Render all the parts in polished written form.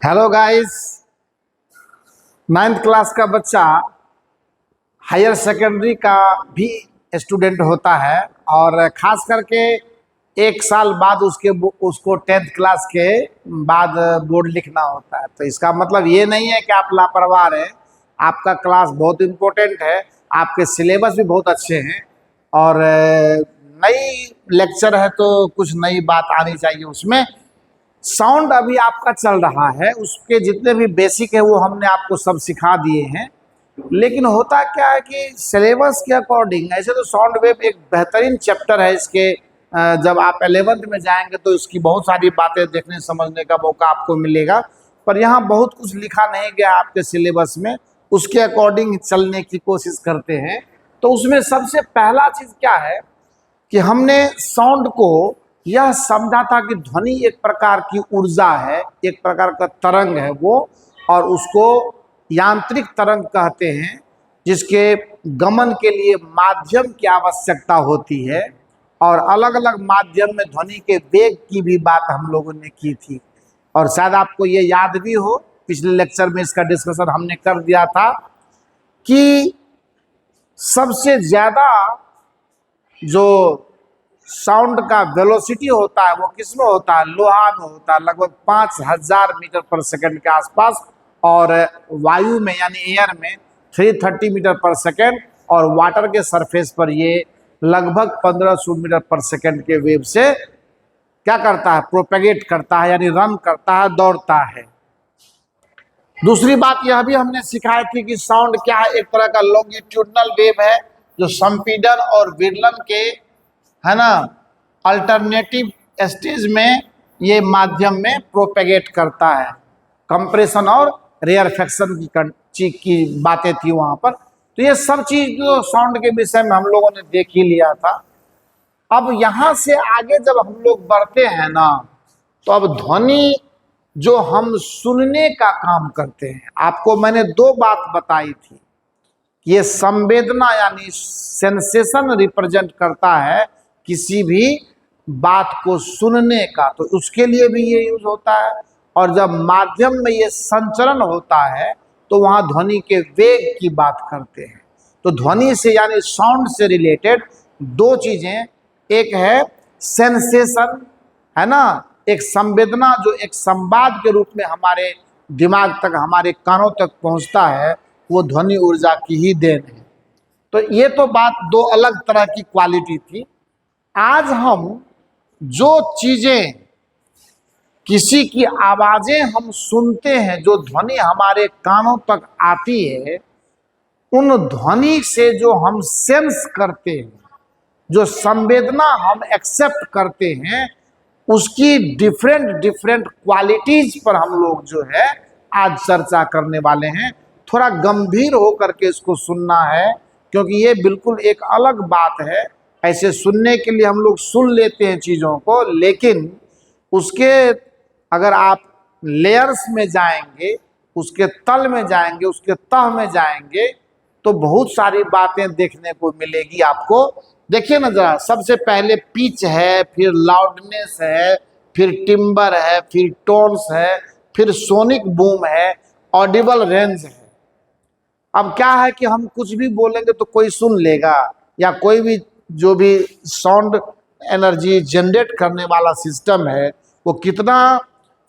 Hello guys. 9th class का बच्चा higher secondary का भी स्टूडेंट होता है और ख़ास करके एक साल बाद उसको 10th क्लास के बाद बोर्ड लिखना होता है। तो इसका मतलब ये नहीं है कि आप लापरवाह हैं। आपका क्लास बहुत इम्पोर्टेंट है, आपके सिलेबस भी बहुत अच्छे हैं और नई लेक्चर है तो कुछ नई बात आनी चाहिए उसमें। साउंड अभी आपका चल रहा है, उसके जितने भी बेसिक है वो हमने आपको सब सिखा दिए हैं। लेकिन होता क्या है कि सिलेबस के अकॉर्डिंग ऐसे तो साउंड वेव एक बेहतरीन चैप्टर है इसके। जब आप 11th में जाएंगे तो इसकी बहुत सारी बातें देखने समझने का मौका आपको मिलेगा, पर यहाँ बहुत कुछ लिखा नहीं गया आपके सिलेबस में, उसके अकॉर्डिंग चलने की कोशिश करते हैं। तो उसमें सबसे पहला चीज़ क्या है कि हमने साउंड को यह समझा था कि ध्वनि एक प्रकार की ऊर्जा है, एक प्रकार का तरंग है वो, और उसको यांत्रिक तरंग कहते हैं, जिसके गमन के लिए माध्यम की आवश्यकता होती है। और अलग अलग माध्यम में ध्वनि के वेग की भी बात हम लोगों ने की थी, और शायद आपको ये याद भी हो, पिछले लेक्चर में इसका डिस्कशन हमने कर दिया था कि सबसे ज़्यादा जो साउंड का वेलोसिटी होता है वो किस में होता है? लोहा में होता है, लगभग 5000 मीटर पर सेकंड के आसपास, और वायु में यानी एयर में 330 मीटर पर सेकंड, और वाटर के सरफेस पर ये लगभग 1500 मीटर पर सेकंड के वेव से क्या करता है? प्रोपेगेट करता है, यानी रन करता है, दौड़ता है। दूसरी बात यह भी हमने सिखाई थी कि साउंड क्या है? एक तरह का लॉन्गिट्यूडनल वेव है जो संपीड़न और विरलन के, है ना, अल्टरनेटिव स्टेज में ये माध्यम में प्रोपेगेट करता है। कंप्रेशन और रेयरफेक्शन की बातें थी वहाँ पर। तो ये सब चीज़ जो साउंड के विषय में हम लोगों ने देख ही लिया था। अब यहाँ से आगे जब हम लोग बढ़ते हैं ना, तो अब ध्वनि जो हम सुनने का काम करते हैं, आपको मैंने दो बात बताई थी। ये संवेदना यानी सेंसेशन रिप्रेजेंट करता है किसी भी बात को सुनने का, तो उसके लिए भी ये यूज होता है। और जब माध्यम में ये संचरण होता है तो वहाँ ध्वनि के वेग की बात करते हैं। तो ध्वनि से यानी साउंड से रिलेटेड दो चीज़ें, एक है सेंसेशन, है ना, एक संवेदना जो एक संवाद के रूप में हमारे दिमाग तक, हमारे कानों तक पहुँचता है, वो ध्वनि ऊर्जा की ही देन है। तो ये तो बात दो अलग तरह की क्वालिटी थी। आज हम जो चीज़ें, किसी की आवाज़ें हम सुनते हैं, जो ध्वनि हमारे कानों तक आती है, उन ध्वनि से जो हम सेंस करते हैं, जो संवेदना हम एक्सेप्ट करते हैं, उसकी डिफरेंट डिफरेंट क्वालिटीज पर हम लोग जो है आज चर्चा करने वाले हैं। थोड़ा गंभीर होकर के इसको सुनना है, क्योंकि ये बिल्कुल एक अलग बात है। ऐसे सुनने के लिए हम लोग सुन लेते हैं चीज़ों को, लेकिन उसके अगर आप लेयर्स में जाएंगे, उसके तल में जाएंगे, उसके तह में जाएंगे, तो बहुत सारी बातें देखने को मिलेगी आपको। देखिए ना जरा, सबसे पहले पिच है, फिर लाउडनेस है, फिर टिम्बर है, फिर टोन्स है, फिर सोनिक बूम है, ऑडिबल रेंज है। अब क्या है कि हम कुछ भी बोलेंगे तो कोई सुन लेगा, या कोई भी जो भी साउंड एनर्जी जनरेट करने वाला सिस्टम है वो कितना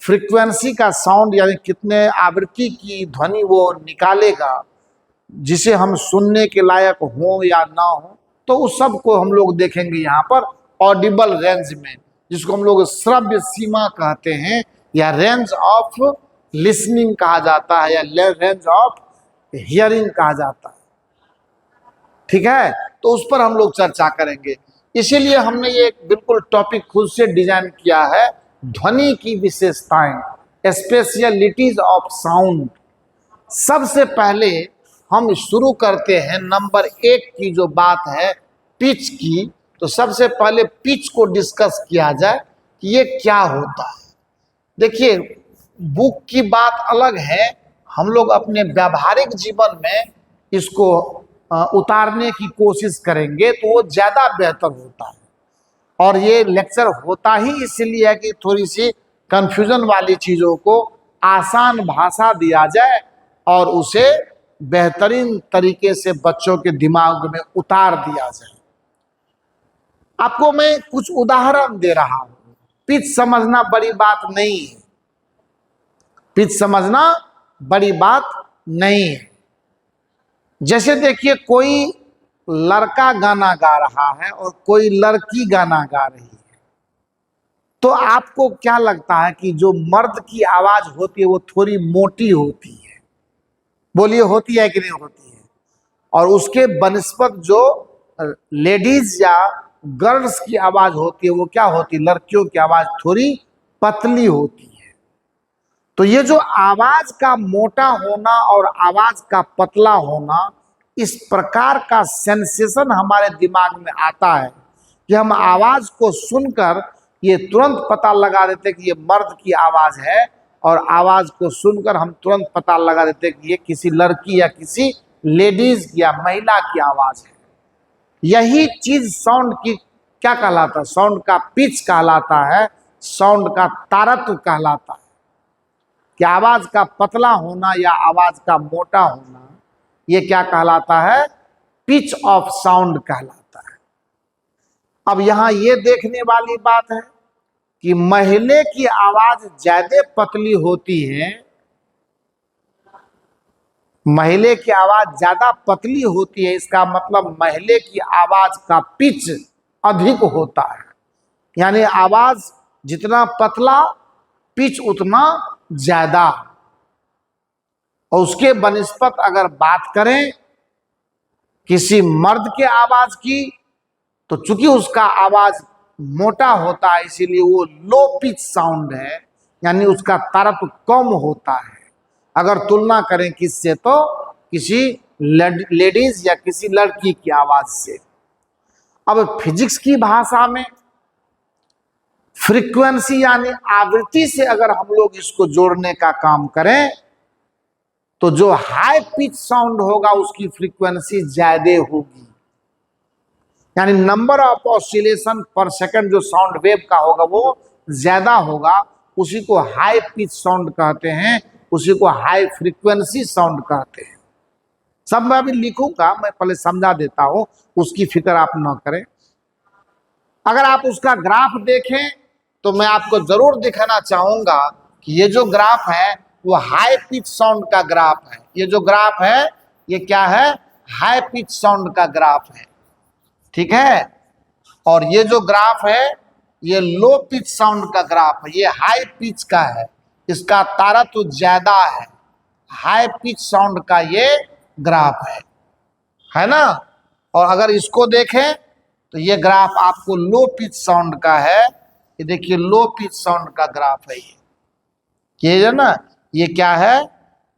फ्रीक्वेंसी का साउंड यानी कितने आवृत्ति की ध्वनि वो निकालेगा जिसे हम सुनने के लायक हो या ना हो, तो उस सब को हम लोग देखेंगे यहाँ पर ऑडिबल रेंज में, जिसको हम लोग श्रव्य सीमा कहते हैं, या रेंज ऑफ लिसनिंग कहा जाता है, या रेंज ऑफ हियरिंग कहा जाता है। ठीक है, तो उस पर हम लोग चर्चा करेंगे। इसीलिए हमने ये बिल्कुल टॉपिक खुद से डिजाइन किया है, ध्वनि की विशेषताएं, स्पेशलिटीज ऑफ साउंड। सबसे पहले हम शुरू करते हैं नंबर 1 की जो बात है पिच की। तो सबसे पहले पिच को डिस्कस किया जाए कि ये क्या होता है। देखिए, बुक की बात अलग है, हम लोग अपने व्यावहारिक जीवन में इसको उतारने की कोशिश करेंगे तो वो ज़्यादा बेहतर होता है। और ये लेक्चर होता ही इसलिए है कि थोड़ी सी कंफ्यूजन वाली चीज़ों को आसान भाषा दिया जाए और उसे बेहतरीन तरीके से बच्चों के दिमाग में उतार दिया जाए। आपको मैं कुछ उदाहरण दे रहा हूं। पिच समझना बड़ी बात नहीं है, पिच समझना बड़ी बात नहीं है। जैसे देखिए, कोई लड़का गाना गा रहा है और कोई लड़की गाना गा रही है, तो आपको क्या लगता है कि जो मर्द की आवाज होती है वो थोड़ी मोटी होती है? बोलिए, होती है कि नहीं होती है? और उसके बनिस्पत जो लेडीज या गर्ल्स की आवाज होती है वो क्या होती है? लड़कियों की आवाज थोड़ी पतली होती है। तो ये जो आवाज का मोटा होना और आवाज का पतला होना, इस प्रकार का सेंसेशन हमारे दिमाग में आता है कि हम आवाज को सुनकर ये तुरंत पता लगा देते कि ये मर्द की आवाज है, और आवाज को सुनकर हम तुरंत पता लगा देते कि ये किसी लड़की या किसी लेडीज या महिला की आवाज है। यही चीज साउंड की क्या कहलाता है? साउंड का पिच कहलाता है, साउंड का तारत्व कहलाता है। कि आवाज का पतला होना या आवाज का मोटा होना, ये क्या कहलाता है? पिच ऑफ साउंड कहलाता है। अब यहां ये देखने वाली बात है कि महिले की आवाज ज्यादा पतली होती है, महिले की आवाज ज्यादा पतली होती है, इसका मतलब महिले की आवाज का पिच अधिक होता है। यानी आवाज जितना पतला, पिच उतना ज्यादा। और उसके बनिस्पत अगर बात करें किसी मर्द के आवाज की, तो चूंकि उसका आवाज मोटा होता है इसीलिए वो लो पिच साउंड है, यानी उसका तारत्व कम होता है अगर तुलना करें किससे? तो किसी लेडीज या किसी लड़की की आवाज से। अब फिजिक्स की भाषा में फ्रीक्वेंसी यानी आवृत्ति से अगर हम लोग इसको जोड़ने का काम करें, तो जो हाई पिच साउंड होगा उसकी फ्रीक्वेंसी ज्यादा होगी। यानी नंबर ऑफ ऑसिलेशन पर सेकंड जो साउंड वेव का होगा वो ज्यादा होगा, उसी को हाई पिच साउंड कहते हैं, उसी को हाई फ्रीक्वेंसी साउंड कहते हैं। सब मैं अभी लिखूंगा, मैं पहले समझा देता हूं, उसकी फिक्र आप ना करें। अगर आप उसका ग्राफ देखें तो मैं आपको जरूर दिखाना चाहूंगा कि ये जो ग्राफ है वो हाई पिच साउंड का ग्राफ है। ये जो ग्राफ है ये क्या है? हाई पिच साउंड का ग्राफ है, ठीक है। और ये जो ग्राफ है ये लो पिच साउंड का ग्राफ है, ये हाई पिच का है, इसका तारत्व ज्यादा है। हाई पिच साउंड का ये ग्राफ है ना। और अगर इसको देखें तो ये ग्राफ आपको लो पिच साउंड का है। ये देखिए लो पिच साउंड का ग्राफ है ये जो ना, ये क्या है?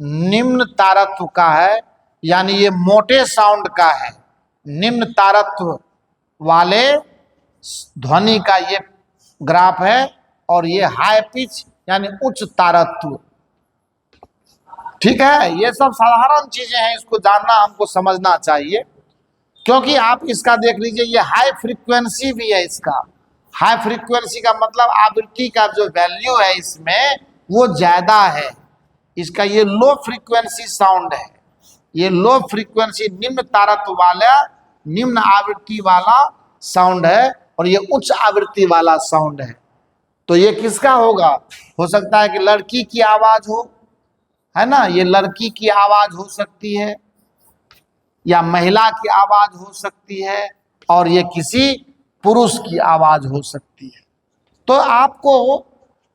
निम्न तारत्व का है, यानी ये मोटे साउंड का है, निम्न तारत्व वाले ध्वनि का ये ग्राफ है। और ये हाई पिच यानी उच्च तारत्व, ठीक है। ये सब साधारण चीजें हैं, इसको जानना हमको समझना चाहिए। क्योंकि आप इसका देख लीजिए, ये हाई फ्रीक्वेंसी भी है। इसका हाई फ्रीक्वेंसी का मतलब आवृत्ति का जो वैल्यू है इसमें वो ज्यादा है। इसका ये लो फ्रीक्वेंसी साउंड है, ये लो फ्रीक्वेंसी निम्न तारत्व वाला, निम्न आवृत्ति वाला साउंड है, और ये उच्च आवृत्ति वाला साउंड है। तो ये किसका होगा? हो सकता है कि लड़की की आवाज हो, है ना, ये लड़की की आवाज हो सकती है, या महिला की आवाज हो सकती है, और ये किसी पुरुष की आवाज हो सकती है। तो आपको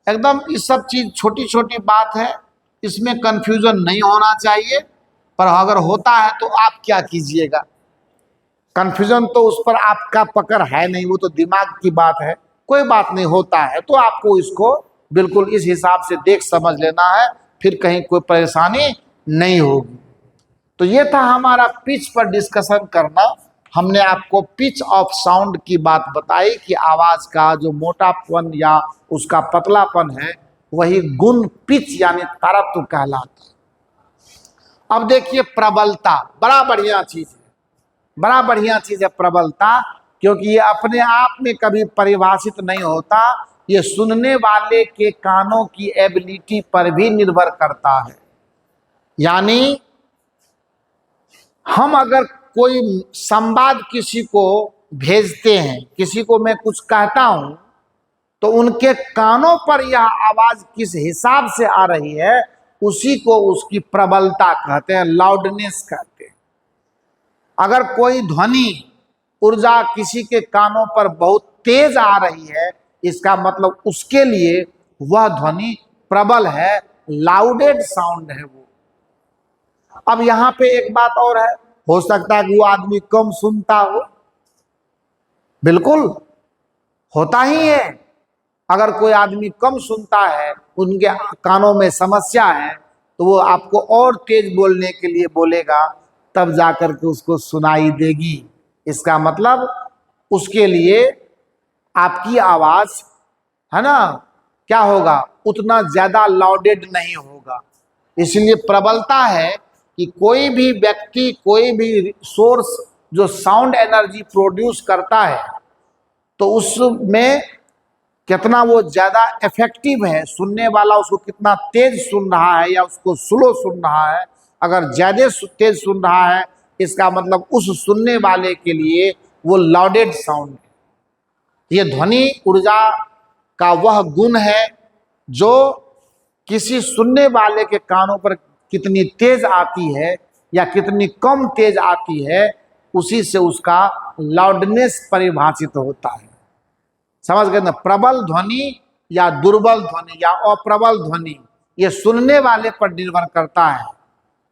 एकदम इस सब चीज छोटी छोटी बात है, इसमें कंफ्यूजन नहीं होना चाहिए। पर अगर होता है तो आप क्या कीजिएगा? कंफ्यूजन तो उस पर आपका पकड़ है नहीं, वो तो दिमाग की बात है। कोई बात नहीं, होता है तो आपको इसको बिल्कुल इस हिसाब से देख समझ लेना है, फिर कहीं कोई परेशानी नहीं होगी। तो ये था हमारा पिच पर डिस्कशन करना। हमने आपको पिच ऑफ साउंड की बात बताई कि आवाज का जो मोटापन या उसका पतलापन है वही गुण पिच यानी तारत्व कहलाता है। अब देखिए प्रबलता, बड़ा बढ़िया चीज है, बड़ा बढ़िया चीज है प्रबलता, क्योंकि ये अपने आप में कभी परिभाषित नहीं होता, ये सुनने वाले के कानों की एबिलिटी पर भी निर्भर करता है। यानी हम अगर कोई संवाद किसी को भेजते हैं, किसी को मैं कुछ कहता हूं, तो उनके कानों पर यह आवाज किस हिसाब से आ रही है, उसी को उसकी प्रबलता कहते हैं, लाउडनेस कहते हैं। अगर कोई ध्वनि ऊर्जा किसी के कानों पर बहुत तेज आ रही है, इसका मतलब उसके लिए वह ध्वनि प्रबल है, लाउडेड साउंड है वो। अब यहां पे एक बात और है, हो सकता है कि वो आदमी कम सुनता हो, बिल्कुल होता ही है। अगर कोई आदमी कम सुनता है, उनके कानों में समस्या है, तो वो आपको और तेज बोलने के लिए बोलेगा, तब जाकर के उसको सुनाई देगी। इसका मतलब उसके लिए आपकी आवाज है ना, क्या होगा, उतना ज्यादा लाउडेड नहीं होगा। इसलिए प्रबलता है कि कोई भी व्यक्ति, कोई भी सोर्स जो साउंड एनर्जी प्रोड्यूस करता है, तो उसमें कितना वो ज्यादा इफेक्टिव है, सुनने वाला उसको कितना तेज सुन रहा है या उसको स्लो सुन रहा है। अगर ज्यादा तेज सुन रहा है, इसका मतलब उस सुनने वाले के लिए वो लाउडेड साउंड है। ये ध्वनि ऊर्जा का वह गुण है जो किसी सुनने वाले के कानों पर कितनी तेज आती है या कितनी कम तेज आती है, उसी से उसका लाउडनेस परिभाषित होता है। समझ गए ना? प्रबल ध्वनि या दुर्बल ध्वनि या अप्रबल ध्वनि, ये सुनने वाले पर निर्भर करता है।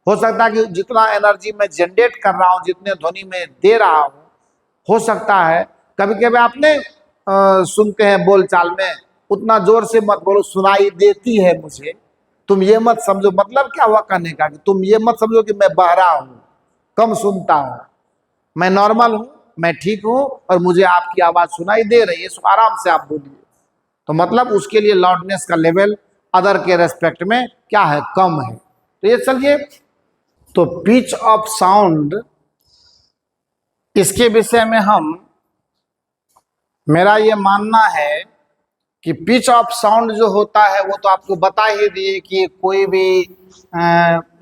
हो सकता है कि जितना एनर्जी मैं जनरेट कर रहा हूं, जितने ध्वनि में दे रहा हूं, हो सकता है कभी कभी आपने सुनते हैं बोलचाल में, उतना जोर से मत बोलो, सुनाई देती है मुझे। तुम ये मत समझो, मतलब क्या हुआ कहने का, कि तुम ये मत समझो कि मैं बहरा हूं, कम सुनता हूं। मैं नॉर्मल हूं, मैं ठीक हूं और मुझे आपकी आवाज सुनाई दे रही है, आराम से आप बोलिए। तो मतलब उसके लिए लाउडनेस का लेवल अदर के रेस्पेक्ट में क्या है, कम है। तो ये चलिए, तो पिच ऑफ साउंड, इसके विषय में मेरा ये मानना है कि पिच ऑफ साउंड जो होता है वो तो आपको बता ही दिए कि कोई भी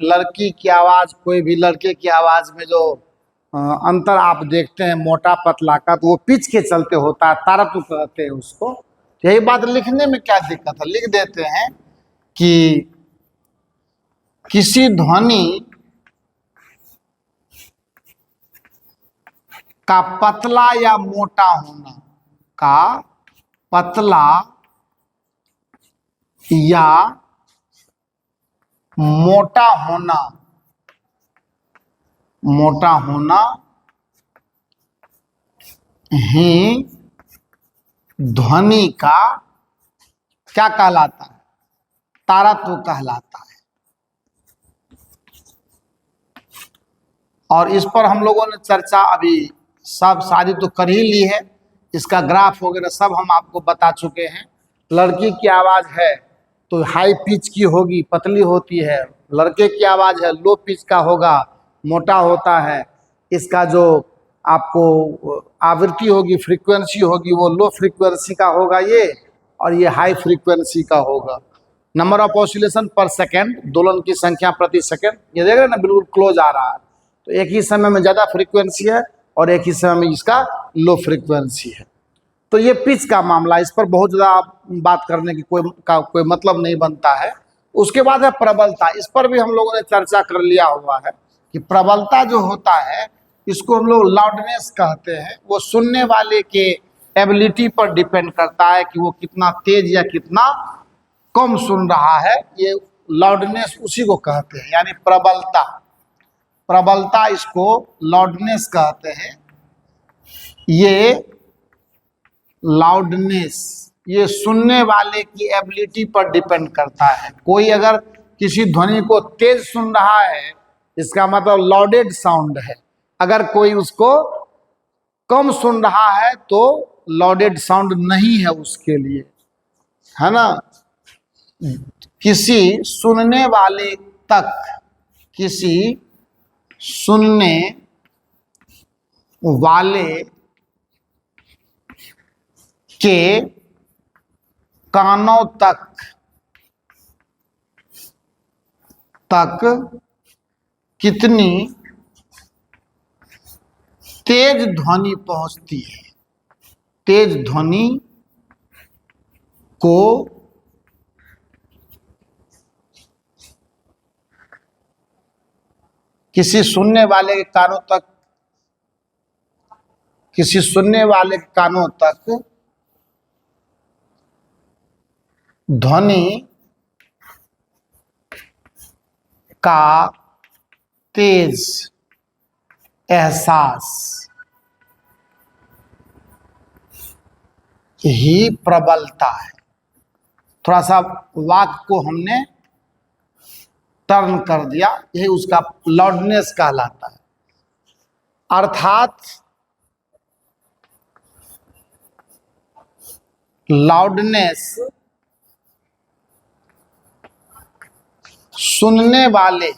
लड़की की आवाज, कोई भी लड़के की आवाज में जो अंतर आप देखते हैं मोटा पतला का, तो वो पिच के चलते होता है, तारतम्य कहते हैं उसको। यही बात लिखने में क्या दिक्कत है, लिख देते हैं कि किसी ध्वनि का पतला या मोटा होना, का पतला या मोटा होना, मोटा होना ही ध्वनि का क्या कहलाता है, तारतम्य कहलाता है। और इस पर हम लोगों ने चर्चा अभी सब सारी तो कर ही ली है, इसका ग्राफ वगैरह सब हम आपको बता चुके हैं। लड़की की आवाज है तो हाई पिच की होगी, पतली होती है। लड़के की आवाज है लो पिच का होगा, मोटा होता है। इसका जो आपको आवृत्ति होगी, फ्रीक्वेंसी होगी, वो लो फ्रीक्वेंसी का होगा ये, और ये हाई फ्रीक्वेंसी का होगा। नंबर ऑफ ऑसिलेशन पर सेकेंड, दोलन की संख्या प्रति सेकेंड, ये देख रहे हैं ना, बिल्कुल क्लोज आ रहा है। तो एक ही समय में ज़्यादा फ्रीक्वेंसी है और एक ही समय में इसका लो फ्रीक्वेंसी है। तो ये पिच का मामला, इस पर बहुत ज़्यादा बात करने की कोई मतलब नहीं बनता है। उसके बाद है प्रबलता, इस पर भी हम लोगों ने चर्चा कर लिया हुआ है कि प्रबलता जो होता है, इसको हम लोग लाउडनेस कहते हैं। वो सुनने वाले के एबिलिटी पर डिपेंड करता है कि वो कितना तेज या कितना कम सुन रहा है, ये लाउडनेस उसी को कहते हैं, यानी प्रबलता। प्रबलता इसको लाउडनेस कहते हैं। ये लाउडनेस ये सुनने वाले की एबिलिटी पर डिपेंड करता है। कोई अगर किसी ध्वनि को तेज सुन रहा है, इसका मतलब लाउडेड साउंड है। अगर कोई उसको कम सुन रहा है तो लाउडेड साउंड नहीं है उसके लिए, है ना। किसी सुनने वाले तक, किसी सुनने वाले के कानों तक कितनी तेज ध्वनि पहुंचती है। तेज ध्वनि को किसी सुनने वाले के कानों तक ध्वनि का तेज एहसास ही प्रबलता है। थोड़ा सा वाक्य को हमने टर्न कर दिया, यही उसका लाउडनेस कहलाता है। अर्थात लाउडनेस सुनने वाले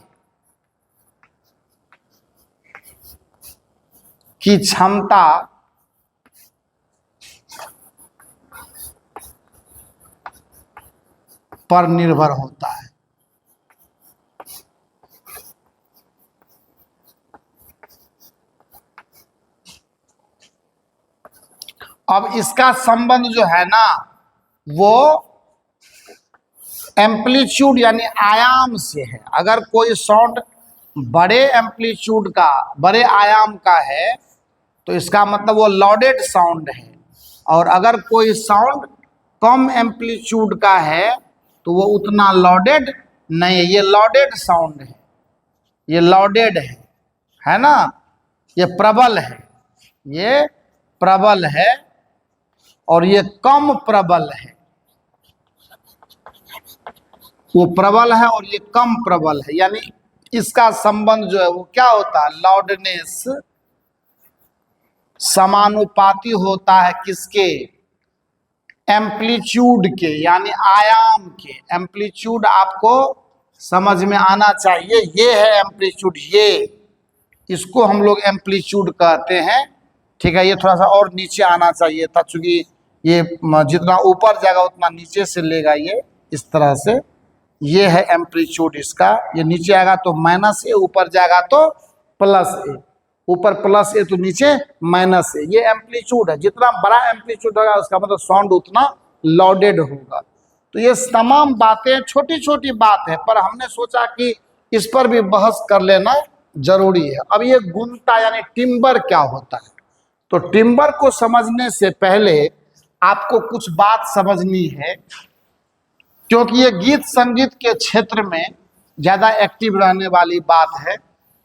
की क्षमता पर निर्भर होता है। अब इसका संबंध जो है ना वो एम्पलीट्यूड यानी आयाम से है। अगर कोई साउंड बड़े एम्पलीट्यूड का, बड़े आयाम का है तो इसका मतलब वो लाउडेड साउंड है, और अगर कोई साउंड कम एम्पलीट्यूड का है तो वो उतना लाउडेड नहीं है। ये लाउडेड साउंड है, ये लाउडेड है ना, ये प्रबल है, ये प्रबल है और ये कम प्रबल है। वो प्रबल है और ये कम प्रबल है, यानी इसका संबंध जो है वो क्या होता है, लाउडनेस समानुपाती होता है किसके, एम्पलीट्यूड के, यानी आयाम के। एम्पलीट्यूड आपको समझ में आना चाहिए, ये है एम्पलीट्यूड, ये इसको हम लोग एम्पलीट्यूड कहते हैं। ठीक है, ये थोड़ा सा और नीचे आना चाहिए था, चूंकि ये जितना ऊपर जाएगा उतना नीचे से लेगा, ये इस तरह से। ये है एम्पलीट्यूड इसका, ये नीचे आएगा तो माइनस ए, ऊपर जाएगा तो प्लस ए, ऊपर प्लस ए तो नीचे माइनस ए। ये एम्पलीट्यूड है, जितना बड़ा एम्पलीट्यूड होगा उसका मतलब साउंड उतना लाउडेड होगा। तो ये तमाम बातें छोटी छोटी बात है, पर हमने सोचा कि इस पर भी बहस कर लेना जरूरी है। अब ये गुणता यानी टिम्बर क्या होता है, तो टिम्बर को समझने से पहले आपको कुछ बात समझनी है, क्योंकि ये गीत संगीत के क्षेत्र में ज़्यादा एक्टिव रहने वाली बात है।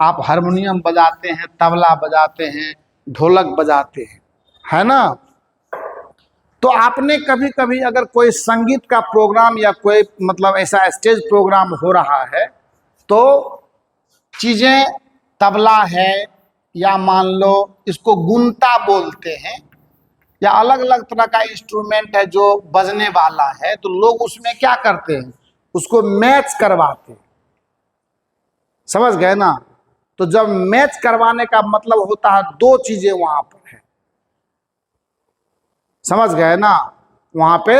आप हारमोनियम बजाते हैं, तबला बजाते हैं, ढोलक बजाते हैं, है ना। तो आपने कभी कभी अगर कोई संगीत का प्रोग्राम या कोई मतलब ऐसा स्टेज प्रोग्राम हो रहा है तो चीज़ें तबला है या मान लो इसको गुनता बोलते हैं, या अलग अलग तरह का इंस्ट्रूमेंट है जो बजने वाला है, तो लोग उसमें क्या करते हैं, उसको मैच करवाते हैं। समझ गए ना। तो जब मैच करवाने का मतलब होता है दो चीजें वहां पर है, समझ गए ना। वहां पे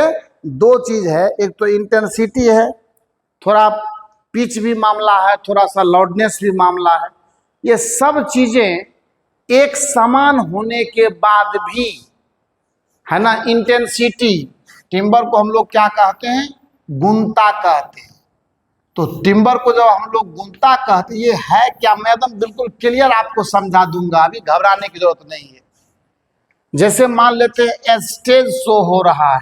दो चीज है, एक तो इंटेंसिटी है, थोड़ा पिच भी मामला है, थोड़ा सा लाउडनेस भी मामला है। ये सब चीजें एक समान होने के बाद भी, है ना, इंटेंसिटी, टिम्बर को हम लोग क्या कहते हैं, गुणता कहते हैं। तो टिम्बर को जब हम लोग गुणता कहते हैं, ये है क्या, मैं एकदम बिल्कुल क्लियर आपको समझा दूंगा, अभी घबराने की जरूरत नहीं है। जैसे मान लेते हैं स्टेज शो हो रहा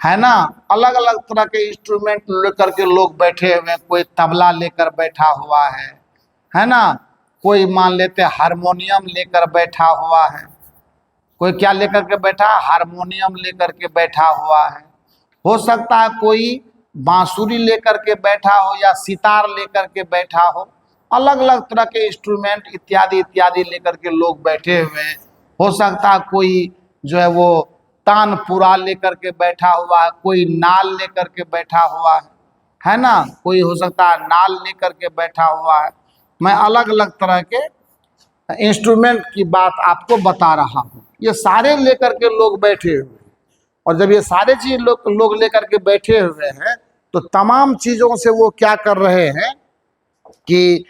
है ना, अलग अलग तरह के इंस्ट्रूमेंट लेकर के लोग बैठे हुए हैं, कोई तबला लेकर बैठा हुआ है ना, कोई मान लेते हारमोनियम लेकर बैठा हुआ है, कोई क्या लेकर के बैठा, हारमोनियम लेकर के बैठा हुआ है, हो सकता है कोई बांसुरी लेकर के बैठा हो या सितार लेकर के बैठा हो, अलग अलग तरह के इंस्ट्रूमेंट इत्यादि इत्यादि लेकर के लोग बैठे हुए हैं। हो सकता है कोई जो है वो तानपुरा लेकर के बैठा हुआ है, कोई नाल लेकर के बैठा हुआ है ना, कोई हो सकता है नाल लेकर के बैठा हुआ है। मैं अलग अलग तरह के इंस्ट्रूमेंट की बात आपको बता रहा हूँ, ये सारे लेकर के लोग बैठे हुए। और जब ये सारे चीज लोग लेकर के बैठे हुए हैं तो तमाम चीजों से वो क्या कर रहे हैं कि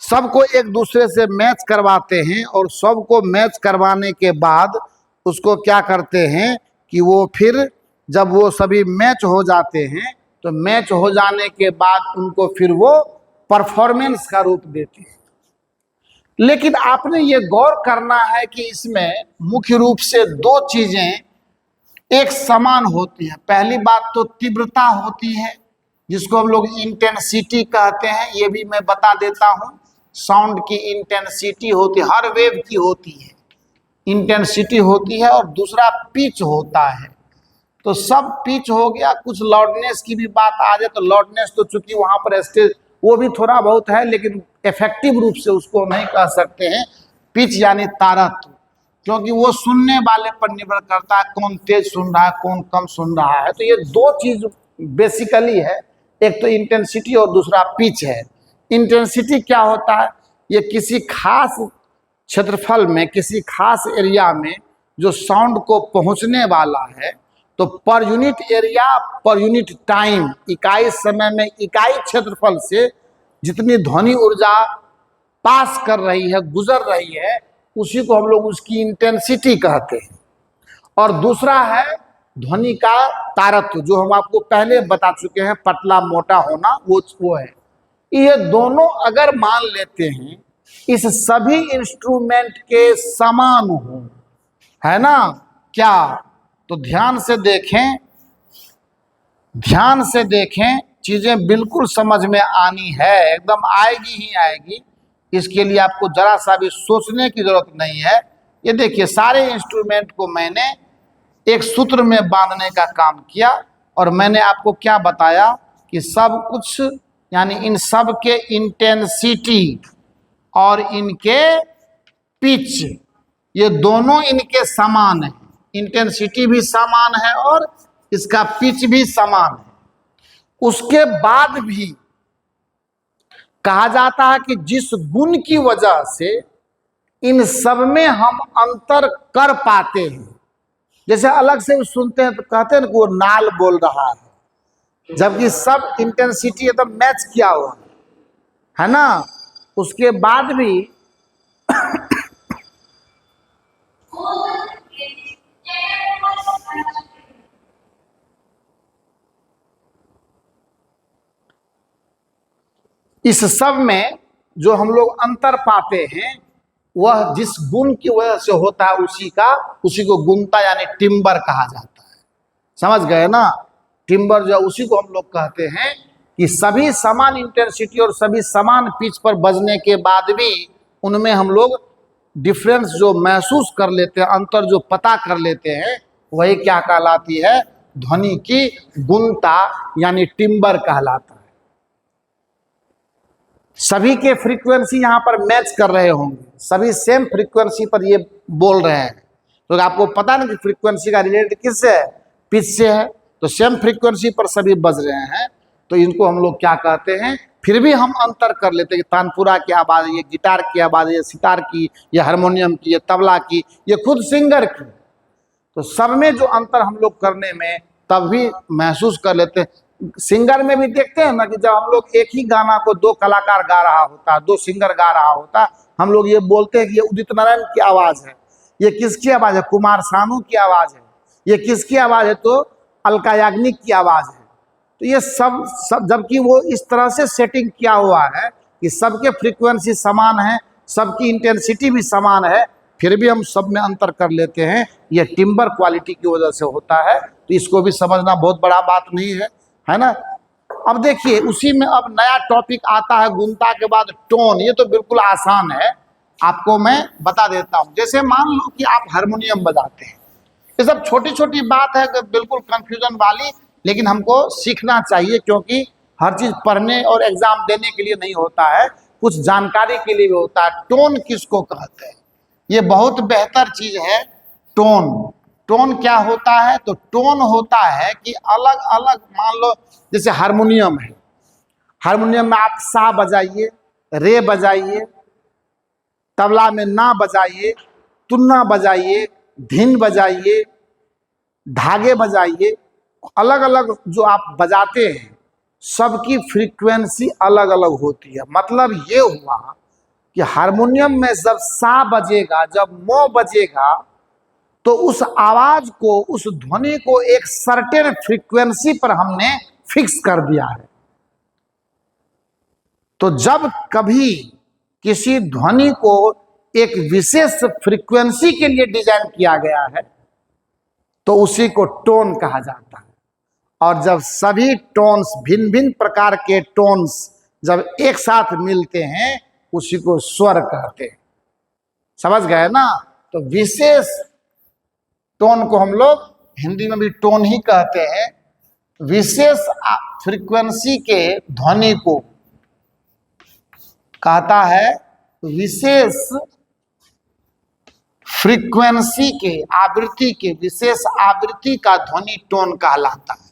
सबको एक दूसरे से मैच करवाते हैं, और सबको मैच करवाने के बाद उसको क्या करते हैं कि वो फिर जब वो सभी मैच हो जाते हैं तो मैच हो जाने के बाद उनको फिर वो परफॉर्मेंस का रूप देते हैं। लेकिन आपने ये गौर करना है कि इसमें मुख्य रूप से दो चीजें एक समान होती है। पहली बात तो तीव्रता होती है, जिसको हम लोग इंटेंसिटी कहते हैं, ये भी मैं बता देता हूं। साउंड की इंटेंसिटी होती है, हर वेव की होती है, इंटेंसिटी होती है, और दूसरा पिच होता है। तो सब पिच हो गया। कुछ लाउडनेस की भी बात आ जाए तो लाउडनेस तो चूंकि वहां पर स्टेज वो भी थोड़ा बहुत है, लेकिन इफेक्टिव रूप से उसको नहीं कह सकते हैं। पिच यानी तारत्व, क्योंकि वो सुनने वाले पर निर्भर करता है, कौन तेज सुन रहा है, कौन कम सुन रहा है। तो ये दो चीज बेसिकली है, एक तो इंटेंसिटी और दूसरा पिच है। इंटेंसिटी क्या होता है? ये किसी खास क्षेत्रफल में, किसी खास एरिया में जो साउंड को पहुंचने वाला है, तो per unit area, per unit time, इकाई समय में इकाई क्षेत्रफल से जितनी ध्वनि ऊर्जा पास कर रही है, गुजर रही है, उसी को हम लोग उसकी इंटेंसिटी कहते हैं। और दूसरा है ध्वनि का तारत्व, जो हम आपको पहले बता चुके हैं, पतला मोटा होना, वो है। ये दोनों अगर मान लेते हैं इस सभी इंस्ट्रूमेंट के समान हो, है ना क्या? तो ध्यान से देखें, ध्यान से देखें, चीजें बिल्कुल समझ में आनी है, एकदम आएगी ही आएगी। इसके लिए आपको जरा सा भी सोचने की जरूरत नहीं है। ये देखिए, सारे इंस्ट्रूमेंट को मैंने एक सूत्र में बांधने का काम किया, और मैंने आपको क्या बताया कि सब कुछ यानी इन सब के इंटेंसिटी और इनके पिच, ये दोनों इनके समान है। इंटेंसिटी भी समान है और इसका पिच भी समान है। उसके बाद भी कहा जाता है कि जिस गुण की वजह से इन सब में हम अंतर कर पाते हैं, जैसे अलग से सुनते हैं तो कहते हैं ना कि वो नाल बोल रहा है, जबकि सब इंटेंसिटी एकदम मैच किया हुआ है ना। उसके बाद भी इस सब में जो हम लोग अंतर पाते हैं, वह जिस गुण की वजह से होता है उसी को गुणता यानी टिम्बर कहा जाता है। समझ गए ना? टिम्बर जो उसी को हम लोग कहते हैं कि सभी समान इंटेंसिटी और सभी समान पिच पर बजने के बाद भी उनमें हम लोग डिफरेंस जो महसूस कर लेते हैं, अंतर जो पता कर लेते हैं, वही क्या कहलाती है? ध्वनि की गुणता यानी टिम्बर कहलाता है। सभी के फ्रीक्वेंसी यहाँ पर मैच कर रहे होंगे, सभी सेम फ्रीक्वेंसी पर ये बोल रहे हैं, तो आपको पता नहीं कि फ्रीक्वेंसी का रिलेटेड किससे है? पिच से है। तो सेम फ्रीक्वेंसी पर सभी बज रहे हैं, तो इनको हम लोग क्या कहते हैं? फिर भी हम अंतर कर लेते हैं कि तानपुरा की आवाज़, ये गिटार की आवाज़, ये सितार की, ये हारमोनियम की, ये तबला की, ये खुद सिंगर की। तो सब में जो अंतर हम लोग करने में तब भी महसूस कर लेते हैं। सिंगर में भी देखते हैं ना कि जब हम लोग एक ही गाना को दो कलाकार गा रहा होता है, दो सिंगर गा रहा होता है, हम लोग ये बोलते हैं कि ये उदित नारायण की आवाज़ है, ये किसकी आवाज़ है? कुमार सानू की आवाज़ है। ये किसकी आवाज़ है? तो अलका याग्निक की आवाज़ है। तो ये सब जबकि वो इस तरह से सेटिंग किया हुआ है कि सबके फ्रीक्वेंसी समान है, सबकी इंटेंसिटी भी समान है, फिर भी हम सब में अंतर कर लेते हैं। ये टिम्बर क्वालिटी की वजह से होता है। तो इसको भी समझना बहुत बड़ा बात नहीं है ना। अब देखिए, उसी में अब नया टॉपिक आता है गुणता के बाद टोन। ये तो बिल्कुल आसान है, आपको मैं बता देता हूँ। जैसे मान लो कि आप हारमोनियम बजाते हैं, ये सब छोटी छोटी बात है, बिल्कुल कंफ्यूजन वाली, लेकिन हमको सीखना चाहिए, क्योंकि हर चीज पढ़ने और एग्जाम देने के लिए नहीं होता है, कुछ जानकारी के लिए भी होता है। टोन किसको कहते हैं? ये बहुत बेहतर चीज है। टोन, टोन क्या होता है? तो टोन होता है कि अलग अलग, मान लो जैसे हारमोनियम है, हारमोनियम में आप सा बजाइए, रे बजाइए, तबला में ना बजाइए, तुन्ना बजाइए, धिन बजाइए, धागे बजाइए, अलग अलग जो आप बजाते हैं सबकी फ्रीक्वेंसी अलग अलग होती है। मतलब ये हुआ कि हारमोनियम में जब सा बजेगा, जब मो बजेगा, तो उस आवाज को, उस ध्वनि को एक सर्टेन फ्रीक्वेंसी पर हमने फिक्स कर दिया है। तो जब कभी किसी ध्वनि को एक विशेष फ्रीक्वेंसी के लिए डिजाइन किया गया है तो उसी को टोन कहा जाता है। और जब सभी टोन्स, भिन्न भिन्न प्रकार के टोन्स जब एक साथ मिलते हैं उसी को स्वर कहते हैं। समझ गए ना? तो विशेष टोन को हम लोग हिंदी में भी टोन ही कहते हैं। विशेष फ्रीक्वेंसी के ध्वनि को कहता है, विशेष फ्रीक्वेंसी के, आवृत्ति के, विशेष आवृत्ति का ध्वनि टोन कहलाता है।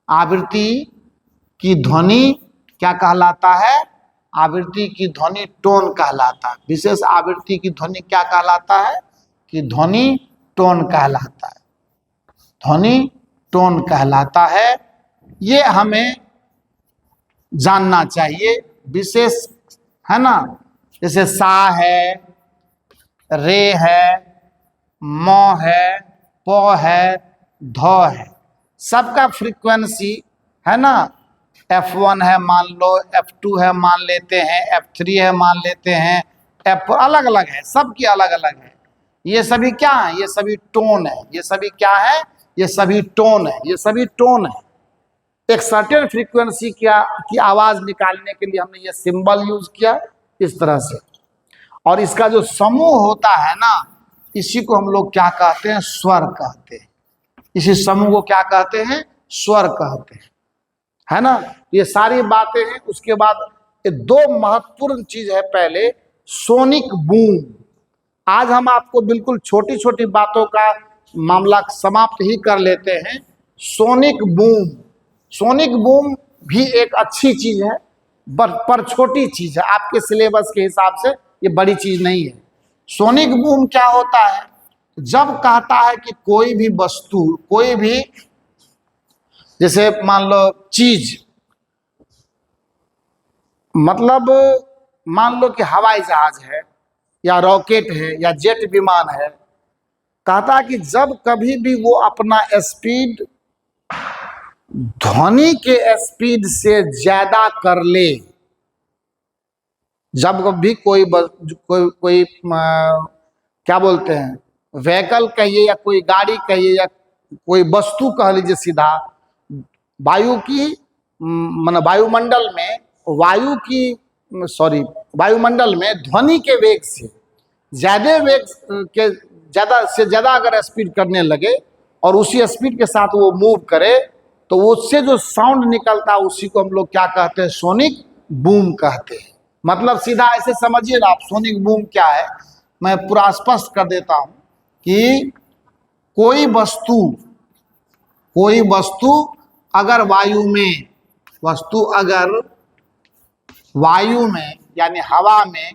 आवृत्ति की ध्वनि क्या कहलाता है? आवृत्ति की ध्वनि टोन कहलाता है। विशेष आवृत्ति की ध्वनि क्या कहलाता है? कि ध्वनि टोन कहलाता है। ध्वनि टोन कहलाता है। ये हमें जानना चाहिए। विशेष है ना, जैसे सा है, रे है, म है, प है, ध है, सबका फ्रीक्वेंसी है ना। F1 है मान लो, F2 है मान लेते हैं, F3 है मान लेते हैं, F4 अलग अलग है, सबकी अलग अलग है। ये सभी क्या है? ये सभी टोन है। ये सभी क्या है? ये सभी टोन है। ये सभी टोन है। एक सर्टेन फ्रीक्वेंसी की आवाज निकालने के लिए हमने ये सिंबल यूज किया इस तरह से। और इसका जो समूह होता है ना, इसी को हम लोग क्या कहते हैं? स्वर कहते हैं। इसी समूह को क्या कहते हैं? स्वर कहते हैं, है ना। ये सारी बातें हैं। उसके बाद ये दो महत्वपूर्ण चीज है। पहले सोनिक बूम। आज हम आपको बिल्कुल छोटी छोटी बातों का मामला समाप्त ही कर लेते हैं। सोनिक बूम, सोनिक बूम भी एक अच्छी चीज है, पर छोटी चीज है। आपके सिलेबस के हिसाब से ये बड़ी चीज नहीं है। सोनिक बूम क्या होता है? जब कहता है कि कोई भी वस्तु, कोई भी, जैसे मान लो चीज, मतलब मान लो कि हवाई जहाज है या रॉकेट है या जेट विमान है, कहता कि जब कभी भी वो अपना स्पीड ध्वनि के स्पीड से ज्यादा कर ले, जब भी कोई क्या बोलते हैं, व्हीकल कहिए या कोई गाड़ी कहिए या कोई वस्तु कह लीजिए, सीधा वायु की वायुमंडल में, वायुमंडल में ध्वनि के वेग से ज्यादा से ज्यादा अगर स्पीड करने लगे और उसी स्पीड के साथ वो मूव करे तो उससे जो साउंड निकलता है उसी को हम लोग क्या कहते हैं? सोनिक बूम कहते हैं। मतलब सीधा ऐसे समझिए ना आप, सोनिक बूम क्या है मैं पूरा स्पष्ट कर देता हूं कि कोई वस्तु अगर वायु में यानी हवा में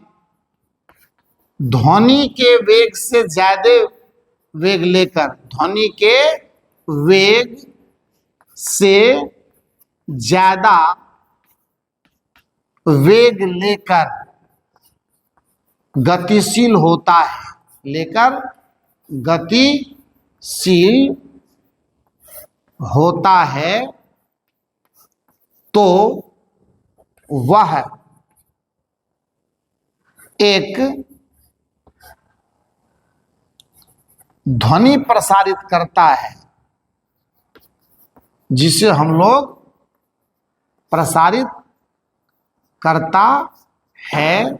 ध्वनि के वेग से ज्यादा वेग लेकर, ध्वनि के वेग से ज्यादा वेग लेकर गतिशील होता है, लेकर गतिशील होता है, तो वह एक ध्वनि प्रसारित करता है, जिसे हम लोग प्रसारित करता है,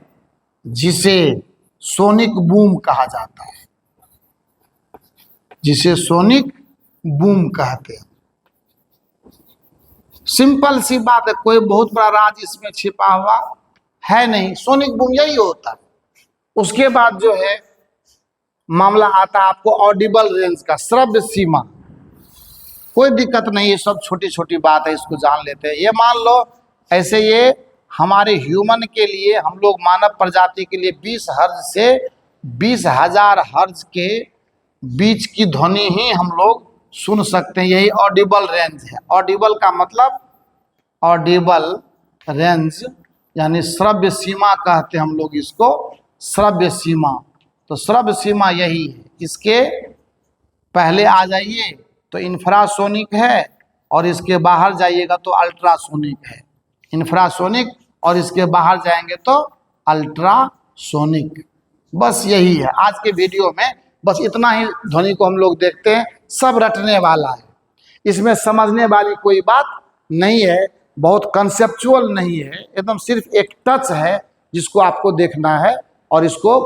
जिसे सोनिक बूम कहा जाता है, जिसे सोनिक बूम कहते हैं। सिंपल सी बात है, कोई बहुत बड़ा राज इसमें छिपा हुआ है नहीं। सोनिक बूम यही होता है। उसके बाद जो है मामला आता है आपको ऑडिबल रेंज का, श्रव्य सीमा। कोई दिक्कत नहीं है, सब छोटी छोटी बात है, इसको जान लेते हैं। ये मान लो ऐसे, ये हमारे ह्यूमन के लिए, हम लोग मानव प्रजाति के लिए 20 हर्ज से 20,000 हर्ज के बीच की ध्वनि ही हम लोग सुन सकते हैं, यही ऑडिबल रेंज है। ऑडिबल का मतलब, ऑडिबल रेंज यानी श्रव्य सीमा कहते हैं हम लोग इसको, श्रव्य सीमा। तो श्रव्य सीमा यही है। इसके पहले आ जाइए तो इंफ्रासोनिक है, और इसके बाहर जाइएगा तो अल्ट्रासोनिक है। इंफ्रासोनिक, और इसके बाहर जाएंगे तो अल्ट्रासोनिक। बस यही है आज के वीडियो में। बस इतना ही ध्वनि को हम लोग देखते हैं, सब रटने वाला है, इसमें समझने वाली कोई बात नहीं है, बहुत कंसेप्चुअल नहीं है, एकदम सिर्फ एक टच है जिसको आपको देखना है। और इसको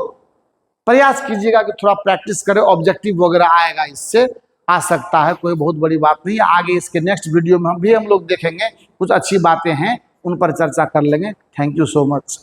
प्रयास कीजिएगा कि थोड़ा प्रैक्टिस करें, ऑब्जेक्टिव वगैरह आएगा, इससे आ सकता है, कोई बहुत बड़ी बात नहीं। आगे इसके नेक्स्ट वीडियो में हम लोग देखेंगे, कुछ अच्छी बातें हैं उन पर चर्चा कर लेंगे। Thank you so much.